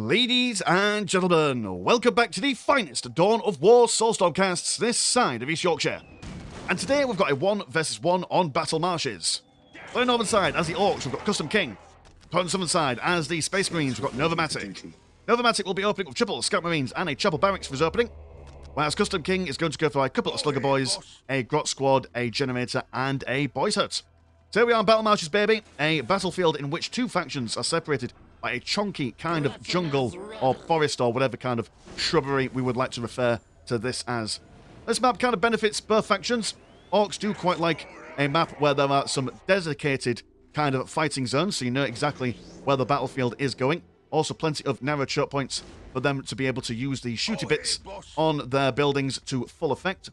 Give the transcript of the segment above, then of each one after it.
Ladies and gentlemen, welcome back to the finest Dawn of War Soulstorm casts this side of East Yorkshire. And today we've got a 1 versus 1 on Battle Marshes. On the northern side, as the Orks, we've got Custom King. On the southern side, as the Space Marines, we've got Novomatick. Novomatick will be opening with triple Scout Marines and a Chapel Barracks for his opening, whereas Custom King is going to go for a couple of Slugger Boys, a Grot Squad, a Generator, and a Boys Hut. So here we are on Battle Marshes, baby, a battlefield in which two factions are separated by a chunky kind of jungle or forest or whatever kind of shrubbery we would like to refer to this as. This map kind of benefits both factions. Orks do quite like a map where there are some dedicated kind of fighting zones, so you know exactly where the battlefield is going. Also plenty of narrow choke points for them to be able to use the shooty bits on their buildings to full effect.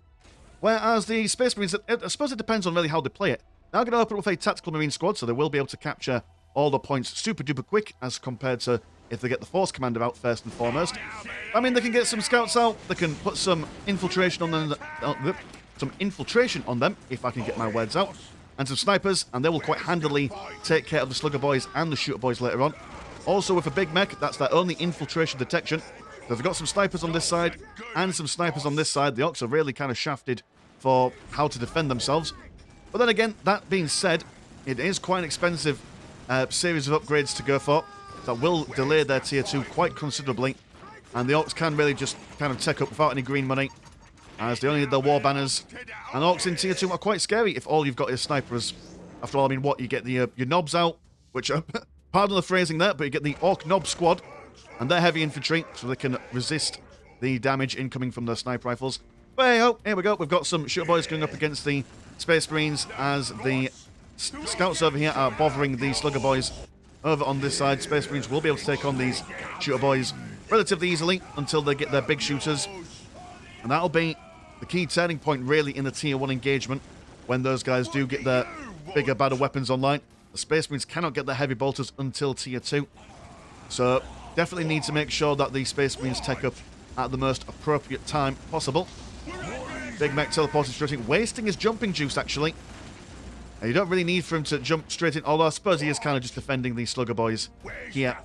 Whereas the Space Marines, I suppose it depends on really how they play it. They're going to open with a Tactical Marine squad, so they will be able to capture all the points super duper quick as compared to if they get the Force Commander out first and foremost. I mean, they can get some scouts out, they can put some infiltration on them, if I can get my words out, and some snipers, and they will quite handily take care of the Slugger Boys and the Shooter Boys later on. Also with a big mech, that's their only infiltration detection. So they've got some snipers on this side and some snipers on this side. The Orks are really kind of shafted for how to defend themselves. But then again, that being said, it is quite an expensive series of upgrades to go for. That will delay their tier 2 quite considerably. And the Orks can really just kind of take up without any green money, as they only need their war banners. And Orks in tier 2 are quite scary if all you've got is snipers. After all, I mean, what, you get the your knobs out, which are, pardon the phrasing there, but you get the Ork Knob Squad, and they're heavy infantry, so they can resist the damage incoming from their sniper rifles. But hey ho, here we go, we've got some Shooter Boys going up against the Space Marines, as the scouts over here are bothering the Slugger Boys over on this side. Space Marines will be able to take on these Shooter Boys relatively easily until they get their big shooters. And that'll be the key turning point really in the tier 1 engagement, when those guys do get their bigger, badder weapons online. The Space Marines cannot get their heavy bolters until tier 2. So definitely need to make sure that the Space Marines take up at the most appropriate time possible. Big mech teleporting straight in, wasting his jumping juice actually. And you don't really need for him to jump straight in, although I suppose he is kind of just defending these Slugger Boys here.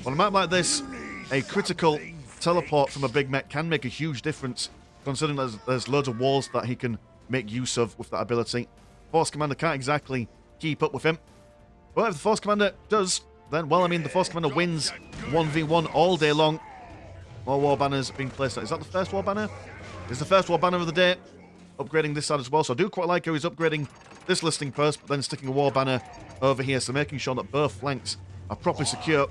On a map like this, a critical teleport from a big mech can make a huge difference, considering there's loads of walls that he can make use of with that ability. Force Commander can't exactly keep up with him. But if the Force Commander does, then, well, I mean, the Force Commander wins 1v1 all day long. More war banners being placed. Is that the first war banner? It's the first war banner of the day. Upgrading this side as well. So I do quite like how he's upgrading this listing post, but then sticking a war banner over here. So making sure that both flanks are properly secure.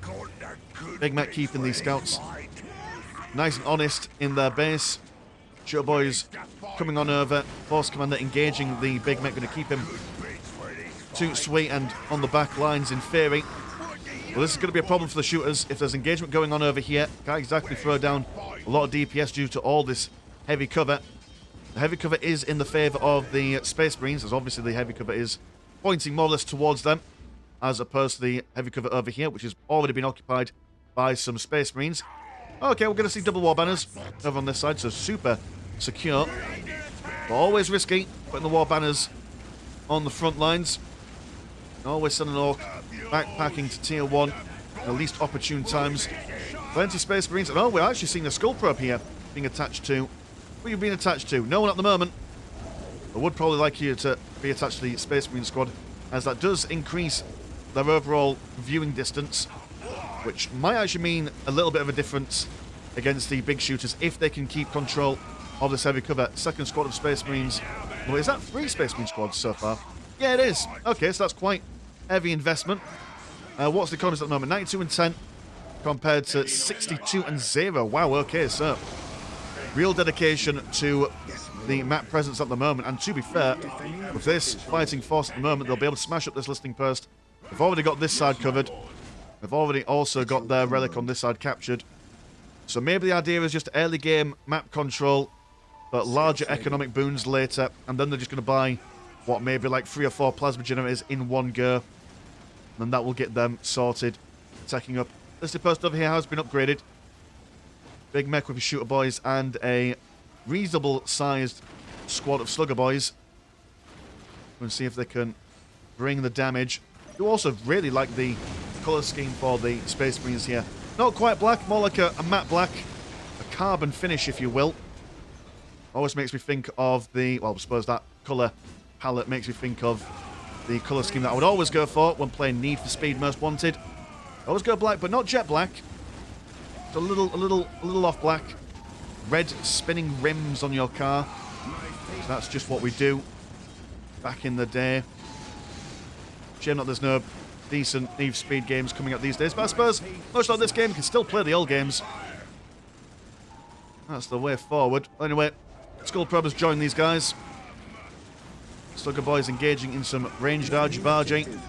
Big mech keeping these scouts nice and honest in their base. Shooter Boys coming on over. Force Commander engaging the big mech, going to keep him too sweet and on the back lines in theory. Well, this is going to be a problem for the shooters if there's engagement going on over here. Can't exactly throw down a lot of DPS due to all this heavy cover. The heavy cover is in the favour of the Space Marines, as obviously the heavy cover is pointing more or less towards them, as opposed to the heavy cover over here, which has already been occupied by some Space Marines. Okay, we're going to see double war banners over on this side, so super secure. But always risky, putting the war banners on the front lines. Always send an Ork backpacking to tier 1 at the least opportune times. Plenty Space Marines. And oh, we're actually seeing a Skull Probe here being attached to. Who are you being attached to? No one at the moment. I would probably like you to be attached to the Space Marine squad, as that does increase their overall viewing distance, which might actually mean a little bit of a difference against the big shooters if they can keep control of this heavy cover. Second squad of Space Marines. Well, is that 3 Space Marine squads so far? Yeah, it is. Okay, so that's quite heavy investment. What's the economies at the moment? 92 and 10 compared to 62 and 0. Wow, okay, so real dedication to the map presence at the moment. And to be fair, with this fighting force at the moment, they'll be able to smash up this listing post. They've already got this side covered. They've already also got their relic on this side captured. So maybe the idea is just early game map control, but larger economic boons later. And then they're just going to buy, what, maybe like 3 or 4 plasma generators in one go. And that will get them sorted. Attacking up. This post over here has been upgraded. Big mech with his Shooter Boys and a reasonable sized squad of Slugger Boys. We'll see if they can bring the damage. I do also really like the colour scheme for the Space Marines here. Not quite black, more like a matte black. A carbon finish, if you will. Always makes me think of the... Well, I suppose that colour palette makes me think of the colour scheme that I would always go for when playing Need for Speed Most Wanted. I always go black, but not jet black. It's a little off black. Red spinning rims on your car. So that's just what we do back in the day. Shame that there's no decent Need for Speed games coming out these days, but I suppose much like this game, you can still play the old games. That's the way forward. Anyway, Skull Probers join these guys. Slugger Boys engaging in some ranged argy-bargy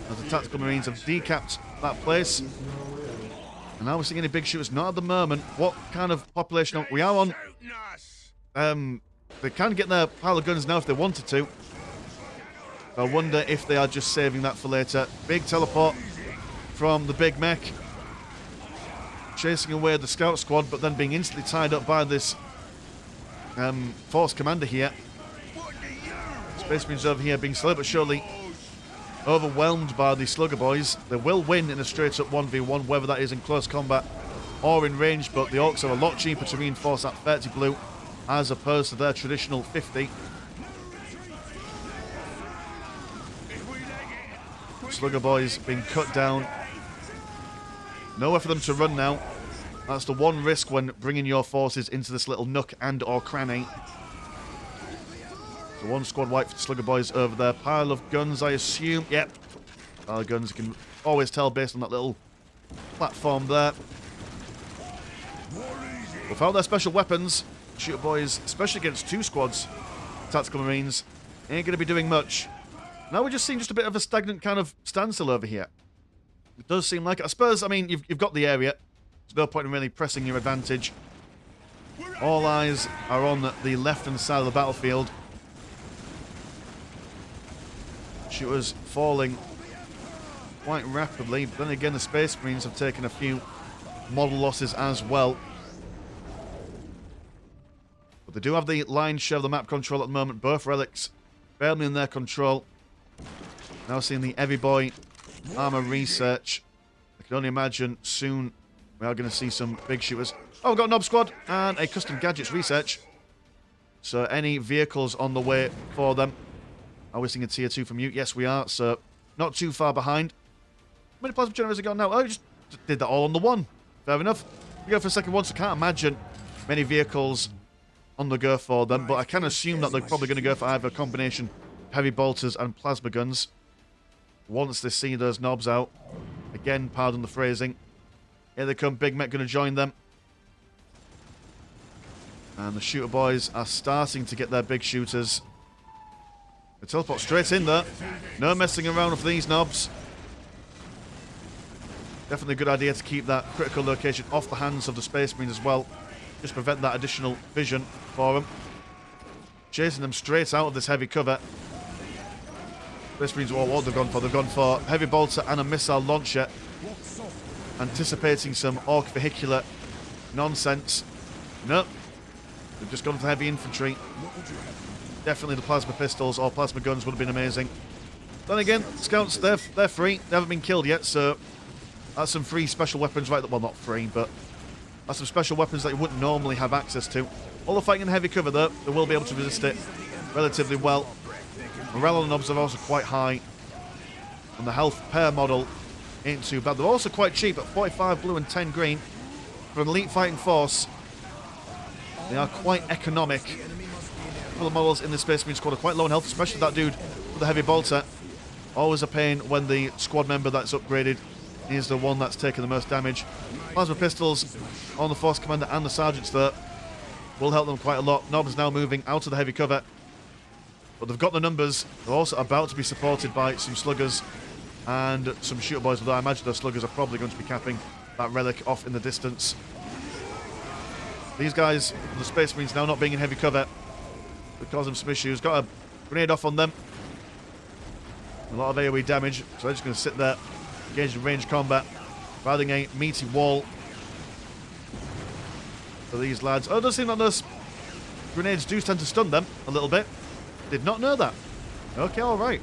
as the Tactical Marines have decapped that place. And now we're seeing any big shooters. Not at the moment. What kind of population? We are on... they can get their pile of guns now if they wanted to. I wonder if they are just saving that for later. Big teleport from the big mech. Chasing away the scout squad, but then being instantly tied up by this force commander here. Space Marines over here being slowly but surely overwhelmed by the Slugger Boys. They will win in a straight up 1v1, whether that is in close combat or in range, but the Orks are a lot cheaper to reinforce that 30 blue as opposed to their traditional 50. Slugger Boys being cut down. Nowhere for them to run now. That's the one risk when bringing your forces into this little nook and or cranny. So one squad wipe for the Slugger Boys over there. Pile of guns, I assume. Yep. Pile of guns, you can always tell based on that little platform there. Without their special weapons, Shooter Boys, especially against two squads, Tactical Marines, ain't going to be doing much. Now we're just seeing just a bit of a stagnant kind of standstill over here. It does seem like it. I suppose, I mean, you've got the area. There's no point in really pressing your advantage. All eyes are on the left-hand side of the battlefield. Shooters falling quite rapidly. But then again, the Space Marines have taken a few model losses as well. But they do have the lion's share of the map control at the moment. Both relics firmly in their control. Now seeing the Heavy Boy armor research. I can only imagine soon we are going to see some big shooters. Oh, we've got a Nob Squad and a custom gadgets research. So any vehicles on the way for them. Are we seeing a tier 2 from you? Yes, we are. So not too far behind. How many plasma generators have got now? Oh, you just did that all on the one. Fair enough. We go for a second one, so I can't imagine many vehicles on the go for them. But I can assume that they're probably going to go for either a combination heavy bolters and plasma guns once they see those knobs out. Again, pardon the phrasing. Here they come. Big Mech going to join them. And the Shooter Boys are starting to get their big shooters. They teleport straight in there. No messing around with these knobs. Definitely a good idea to keep that critical location off the hands of the Space Marines as well. Just prevent that additional vision for them. Chasing them straight out of this heavy cover. Space Marines, what they've gone for? They've gone for heavy bolter and a missile launcher. Anticipating some Ork vehicular nonsense. Nope. They've just gone for heavy infantry. Definitely the plasma pistols or plasma guns would have been amazing. Then again, scouts, they're free. They haven't been killed yet, so that's some free special weapons right there. Well, not free, but that's some special weapons that you wouldn't normally have access to. All the fighting in heavy cover, though, they will be able to resist it relatively well. Morale on the knobs are also quite high. And the health per model ain't too bad. They're also quite cheap at 45 blue and 10 green. For an elite fighting force, they are quite economic. A couple of models in the Space Marine squad are quite low in health, especially that dude with the heavy bolter. Always a pain when the squad member that's upgraded is the one that's taken the most damage. Plasma pistols on the force commander and the sergeants there will help them quite a lot. Nob's now moving out of the heavy cover. But they've got the numbers. They're also about to be supported by some sluggers and some Shooter Boys, although I imagine those sluggers are probably going to be capping that relic off in the distance. These guys, the Space Marines, now not being in heavy cover, could cause them some issues. Got a grenade off on them. A lot of AoE damage, so they're just going to sit there, engage in range combat, firing a meaty wall for these lads. Oh, it does seem like those grenades do tend to stun them a little bit. Did not know that. Okay, alright.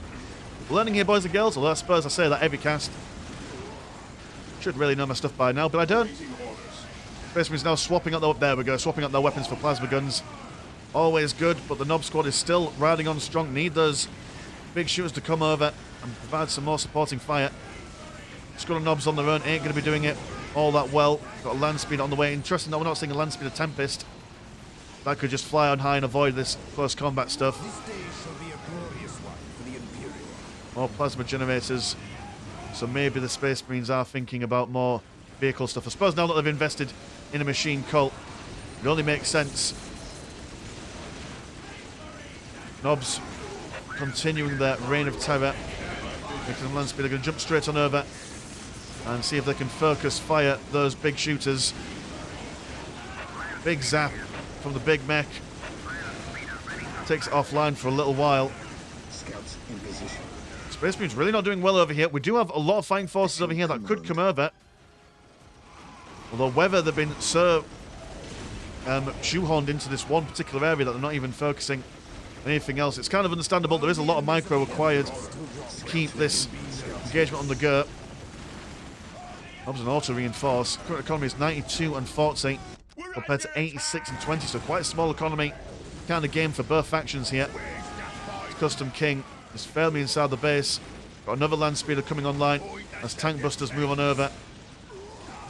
Learning here, boys and girls, although I suppose I say that every cast. Should really know my stuff by now, but I don't. Space Marine's now swapping out there we go, swapping out their weapons for plasma guns. Always good, but the Nob squad is still riding on strong. Need those big shooters to come over and provide some more supporting fire. Squad of Nobs on their own ain't going to be doing it all that well. Got a land speed on the way. Interesting that we're not seeing a land speed of Tempest. That could just fly on high and avoid this close combat stuff. More plasma generators. So maybe the Space Marines are thinking about more vehicle stuff. I suppose now that they've invested in a machine cult, it only makes sense. Nobs continuing their reign of terror. Making them land speed. They're going to jump straight on over and see if they can focus fire those big shooters. Big zap from the big mech. Takes it offline for a little while. Space Marine's really not doing well over here. We do have a lot of fighting forces over here that could come over. Although whether they've been so shoehorned into this one particular area that they're not even focusing on anything else. It's kind of understandable. There is a lot of micro required to keep this engagement on the go. Nobs and auto reinforce. Current economy is 92 and 40 compared to 86 and 20, so quite a small economy. Kind of game for both factions here. Custom King is firmly inside the base. Got another land speeder coming online as tank busters move on over.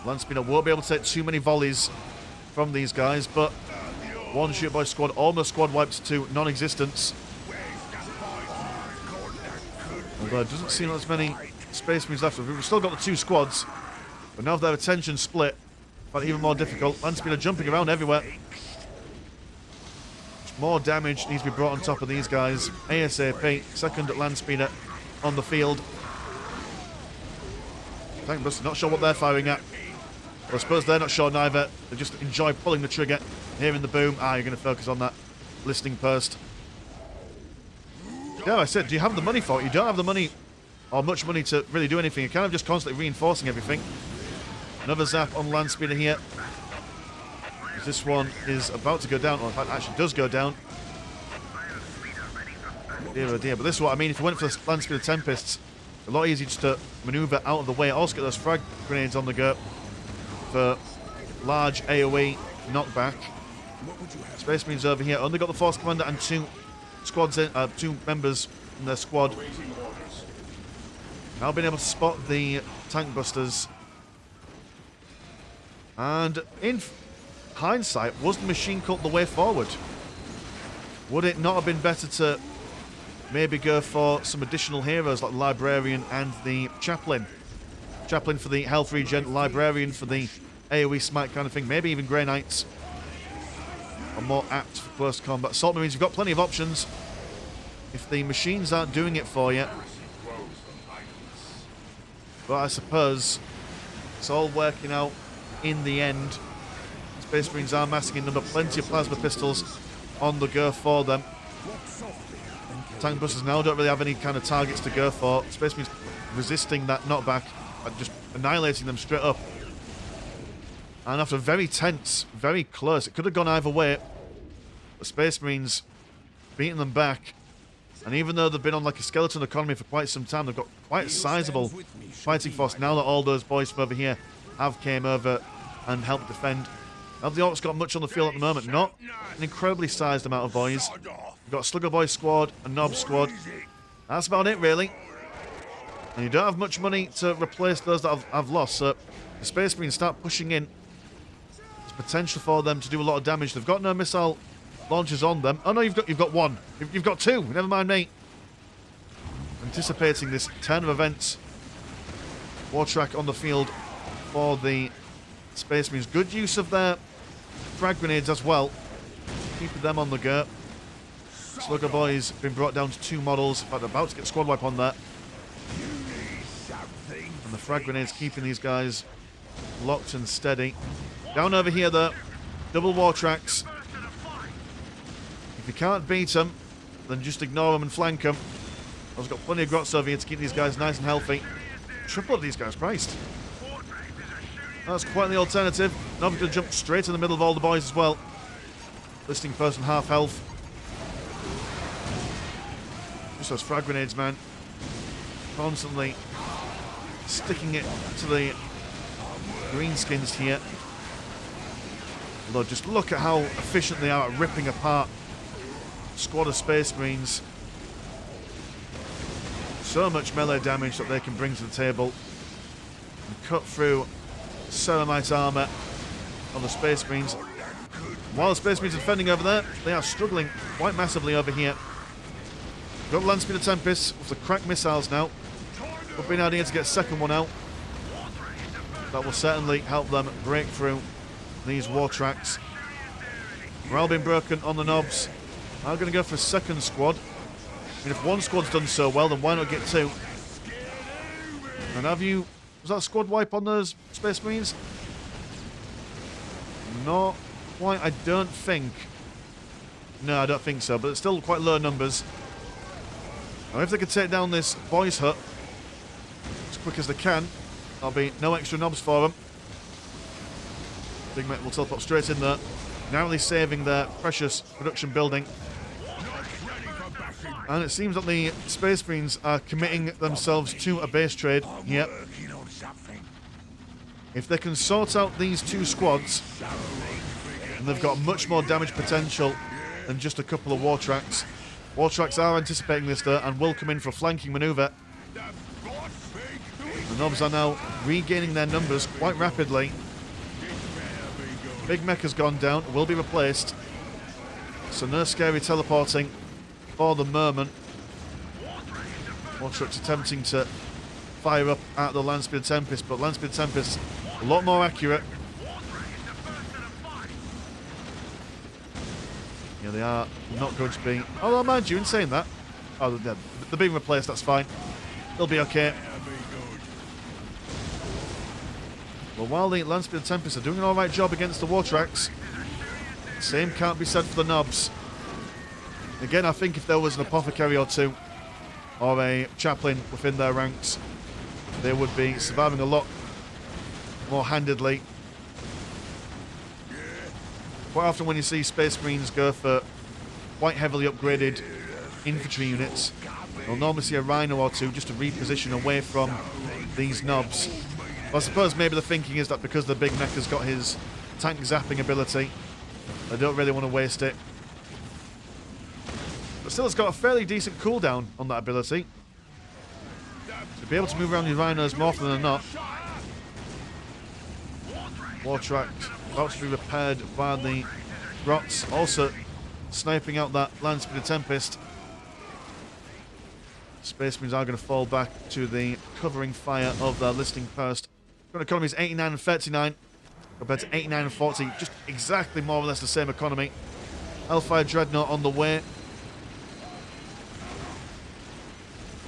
Land speeder won't be able to take too many volleys from these guys, but one shoot by squad, almost squad wipes to non-existence. Although it doesn't seem like there's many Space Marines left. We've still got the two squads, but now their attention split, but even more difficult. Land speeder jumping around everywhere. More damage needs to be brought on top of these guys ASAP. Second land speeder on the field. Tank buster, not sure what they're firing at. Well, I suppose they're not sure neither. They just enjoy pulling the trigger, hearing the boom. You're going to focus on that listening post. Yeah, I said, do you have the money for it? You don't have the money, or much money, to really do anything. You're kind of just constantly reinforcing everything. Another zap on land speeder here. This one is about to go down, or in fact actually does go down. Dear oh dear, but this is what I mean. If you went for the land speeder Tempests, a lot easier just to maneuver out of the way. Also get those frag grenades on the go for large AoE knockback. Space Marines over here only got the Force Commander and two members in their squad. Now being able to spot the tank busters. And in hindsight, was the machine cult the way forward? Would it not have been better to maybe go for some additional heroes like the Librarian and the Chaplain? Chaplain for the health regen, Librarian for the AoE smite kind of thing. Maybe even Grey Knights are more apt for close combat. Assault Marines, you've got plenty of options. If the machines aren't doing it for you. But I suppose it's all working out in the end. Space Marines are massing in number. Plenty of plasma pistols on the go for them. Tank busters now don't really have any kind of targets to go for. Space Marines resisting that knockback and just annihilating them straight up. And after very tense, very close, it could have gone either way. The Space Marines beating them back. And even though they've been on like a skeleton economy for quite some time, they've got quite a sizable fighting force now that all those boys from over here have came over and helped defend. Now the Orks got much on the field at the moment. Not an incredibly sized amount of boys. We've got a Slugger Boy squad, a Nob squad. That's about it, really. And you don't have much money to replace those that have lost. So the Space Marines start pushing in. There's potential for them to do a lot of damage. They've got no missile launchers on them. Oh no, you've got one. You've got two. Never mind me. Anticipating this turn of events. War track on the field for the Space Marines. Good use of their frag grenades as well. Keeping them on the go. Slugger Boy's been brought down to 2 models. In fact, about to get squad wipe on that. And the frag grenades keeping these guys locked and steady. Down over here though, double war tracks. If you can't beat them, then just ignore them and flank them. I've got plenty of grots over here to keep these guys nice and healthy. Triple of these guys, Christ. That's quite the alternative. Now we're going to jump straight in the middle of all the boys as well. Listing person half health. Just those frag grenades, man. Constantly sticking it to the greenskins here. Although just look at how efficient they are at ripping apart squad of Space Marines. So much melee damage that they can bring to the table and cut through Ceramite armor on the Space Marines. While the Space Marines are defending over there, they are struggling quite massively over here. Got Landspeeder Tempest with the cracked missiles now. Would be an idea to get a second one out. That will certainly help them break through these war tracks. Morale being broken on the knobs. I'm going to go for a second squad. I mean, if one squad's done so well, then why not get two? And have you... Was that a squad wipe on those Space Marines? Not quite, I don't think. No, I don't think so, but it's still quite low numbers. Now, if they could take down this boys' hut as quick as they can, there'll be no extra knobs for them. Big Mech will teleport straight in there, narrowly saving their precious production building. And it seems that the Space Marines are committing themselves to a base trade here. If they can sort out these two squads, and they've got much more damage potential than just a couple of war tracks. War tracks are anticipating this though and will come in for a flanking manoeuvre. The knobs are now regaining their numbers quite rapidly. Big Mech has gone down, will be replaced. So no scary teleporting for the moment. War trucks attempting to fire up at the Landspeeder Tempest, but Landspeeder Tempest a lot more accurate. Yeah, they are not going to be... Although, mind you, in saying that... Oh, they're being replaced, that's fine. They'll be okay. Well, while the Landspeeder Tempest are doing an alright job against the war tracks, same can't be said for the knobs. Again, I think if there was an apothecary or two, or a chaplain within their ranks, they would be surviving a lot more handedly. Quite often when you see Space Marines go for quite heavily upgraded infantry units, you'll normally see a Rhino or two just to reposition away from these knobs. But I suppose maybe the thinking is that because the Big Mech has got his tank zapping ability, they don't really want to waste it. But still, it's got a fairly decent cooldown on that ability. To be able to move around your Rhinos more often than not. War track about to be repaired by the Rots, also sniping out that Landspeeder Tempest. Space Marines are going to fall back to the covering fire of their listing post. Current economy is 89 and 39 compared to 89 and 40, just exactly more or less the same economy. Hellfire Dreadnought on the way.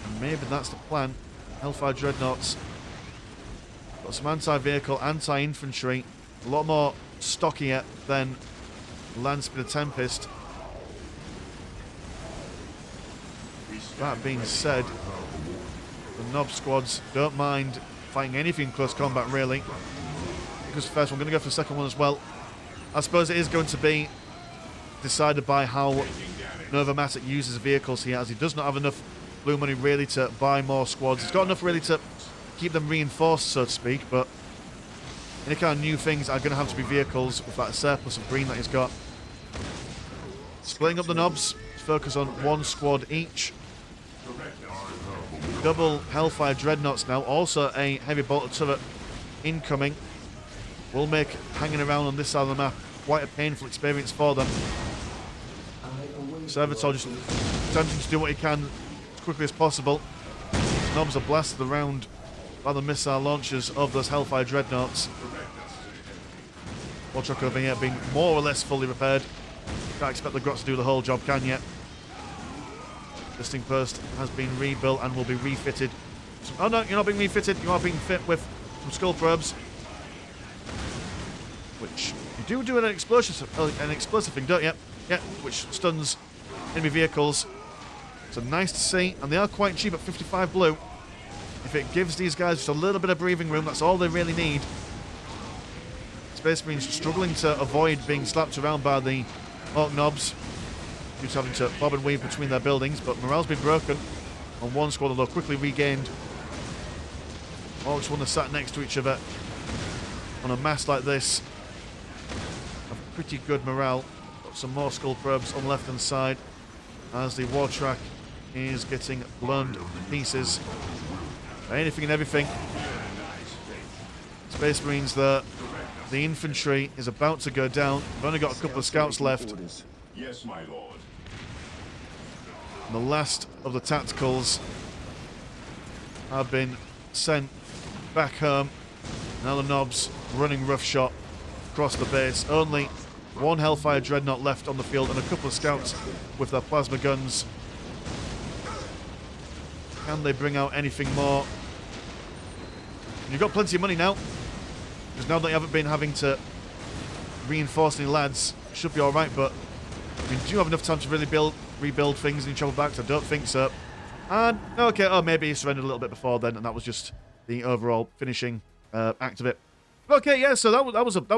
And maybe that's the plan. Hellfire Dreadnoughts. Got some anti-vehicle, anti-infantry. A lot more stockier than Landspeeder Tempest. That being said, the Nob squads don't mind fighting anything in close combat, really. Because first one, I'm going to go for the second one as well. I suppose it is going to be decided by how Novomatick uses vehicles here, as he does not have enough blue money really to buy more squads. He's got enough really to keep them reinforced, so to speak, but any kind of new things are going to have to be vehicles with that surplus of green that he's got. Splitting up the knobs, focus on one squad each. Double Hellfire Dreadnoughts now, also a heavy bolter turret incoming. Will make hanging around on this side of the map quite a painful experience for them. Servitor just attempting to do what he can as quickly as possible. Knobs are blasted around by the missile launchers of those Hellfire Dreadnoughts. War truck over here being more or less fully repaired. Can't expect the Grots to do the whole job, can you? Listing post has been rebuilt and will be refitted. Oh no, you're not being refitted, you are being fit with some skull probes. Which you do an explosive thing, don't you? Yeah, which stuns enemy vehicles. So nice to see, and they are quite cheap at 55 blue. If it gives these guys just a little bit of breathing room, that's all they really need. Space Marines struggling to avoid being slapped around by the Ork knobs due to having to bob and weave between their buildings, but morale's been broken on one squad, although quickly regained. Orks one are sat next to each other. on a mass like this have pretty good morale. Got some more skull probes on the left-hand side as the war track is getting blown to pieces. Anything and everything. Space Marines there. The infantry is about to go down. We've only got a couple of scouts left. Yes, my lord. And the last of the tacticals have been sent back home. Now the Nobs running roughshod across the base. Only one Hellfire Dreadnought left on the field and a couple of scouts with their plasma guns. Can they bring out anything more? You've got plenty of money now. Because now that you haven't been having to reinforce any lads, it should be alright, but I mean, do you have enough time to really rebuild things and travel back? I don't think so. And, okay, oh, maybe he surrendered a little bit before then, and that was just the overall finishing act of it. Okay, yeah, so that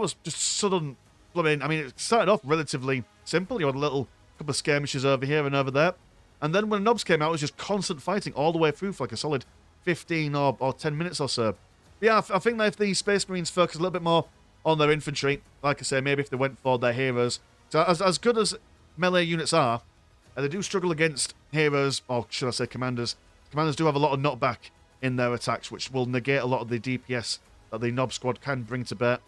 was just sudden. I mean, it started off relatively simple. You had a couple of skirmishes over here and over there. And then when Nobs came out, it was just constant fighting all the way through for like a solid 15 or 10 minutes or so. Yeah, I think that if the Space Marines focus a little bit more on their infantry, like I say, maybe if they went for their heroes. So as good as melee units are, they do struggle against heroes, or should I say commanders. Commanders do have a lot of knockback in their attacks, which will negate a lot of the DPS that the Nob squad can bring to bear.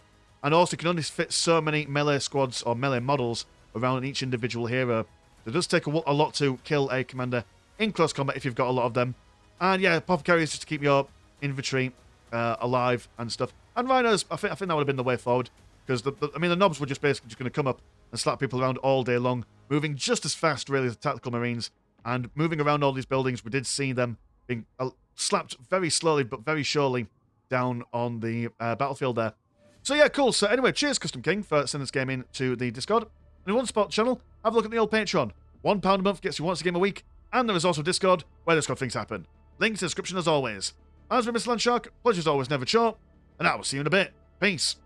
And also, you can only fit so many melee squads or melee models around each individual hero. It does take a lot to kill a commander in close combat if you've got a lot of them. And yeah, Pop Carriers just to keep your infantry alive and stuff. And Rhinos, I think that would have been the way forward. Because, the Nobs were just basically just going to come up and slap people around all day long, moving just as fast, really, as the Tactical Marines. And moving around all these buildings, we did see them being slapped very slowly but very surely down on the battlefield there. So yeah, cool. So anyway, cheers Custom King for sending this game in to the Discord. And if you want to support the channel, have a look at the old Patreon. £1 a month gets you once a game a week. And there is also Discord, where Discord things happen. Link to the description as always. As for Mr. Landshark, pleasure's always never short. And I will see you in a bit. Peace.